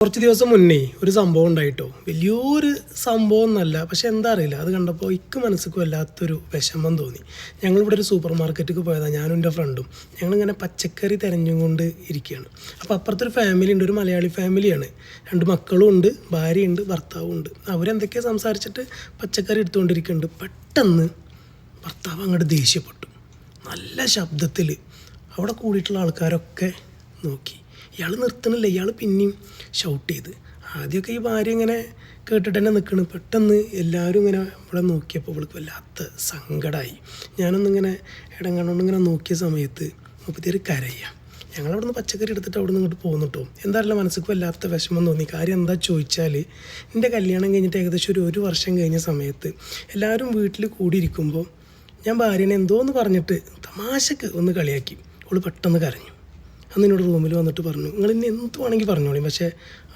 കുറച്ച് ദിവസം മുന്നേ ഒരു സംഭവം ഉണ്ടായിട്ടോ. വലിയൊരു സംഭവം എന്നല്ല, പക്ഷെ എന്താ അറിയില്ല, അത് കണ്ടപ്പോൾ എനിക്ക് മനസ്സിക്ക് വല്ലാത്തൊരു വിഷമം തോന്നി. ഞങ്ങളിവിടെ ഒരു സൂപ്പർ മാർക്കറ്റിലേക്ക് പോയതാണ്, ഞാനും എൻ്റെ ഫ്രണ്ടും. ഞങ്ങളിങ്ങനെ പച്ചക്കറി തിരഞ്ഞുകൊണ്ട് ഇരിക്കുകയാണ്. അപ്പോൾ അപ്പുറത്തൊരു ഫാമിലി ഉണ്ട്, ഒരു മലയാളി ഫാമിലിയാണ്. 2 മക്കളും ഉണ്ട്, ഭാര്യയുണ്ട്, ഭർത്താവും ഉണ്ട്. അവരെന്തൊക്കെയോ സംസാരിച്ചിട്ട് പച്ചക്കറി എടുത്തുകൊണ്ടിരിക്കുന്നുണ്ട്. പെട്ടെന്ന് ഭർത്താവ് അങ്ങോട്ട് ദേഷ്യപ്പെട്ടു, നല്ല ശബ്ദത്തിൽ. അവിടെ കൂടിയിട്ടുള്ള ആൾക്കാരൊക്കെ നോക്കി, ഇയാൾ നിർത്തണില്ല. ഇയാൾ പിന്നെയും ഷൗട്ട് ചെയ്ത്. ആദ്യമൊക്കെ ഈ ഭാര്യ ഇങ്ങനെ കേട്ടിട്ട് തന്നെ നിൽക്കണം. പെട്ടെന്ന് എല്ലാവരും ഇങ്ങനെ ഇവിടെ നോക്കിയപ്പോൾ ഇവൾക്ക് വല്ലാത്ത സങ്കടമായി. ഞാനൊന്നിങ്ങനെ ഇടങ്ങണോണ്ടിങ്ങനെ നോക്കിയ സമയത്ത് മുപ്പത്തിയേര് കരയുക. ഞങ്ങളവിടെ നിന്ന് പച്ചക്കറി എടുത്തിട്ട് അവിടെ നിന്ന് ഇങ്ങോട്ട് പോകുന്നിട്ടോ. എന്തായാലും മനസ്സിക്ക് വല്ലാത്ത വിഷമം തോന്നി. കാര്യം എന്താ ചോദിച്ചാൽ, എൻ്റെ കല്യാണം കഴിഞ്ഞിട്ട് ഏകദേശം ഒരു വർഷം കഴിഞ്ഞ സമയത്ത് എല്ലാവരും വീട്ടിൽ കൂടിയിരിക്കുമ്പോൾ ഞാൻ ഭാര്യനെ എന്തോന്ന് പറഞ്ഞിട്ട് തമാശക്ക് ഒന്ന് കളിയാക്കി. അവൾ പെട്ടെന്ന് കരഞ്ഞു. അന്ന് എന്നോട് റൂമിൽ വന്നിട്ട് പറഞ്ഞു, നിങ്ങൾ ഇനി എന്ത് വേണമെങ്കിൽ പറഞ്ഞോളി, പക്ഷേ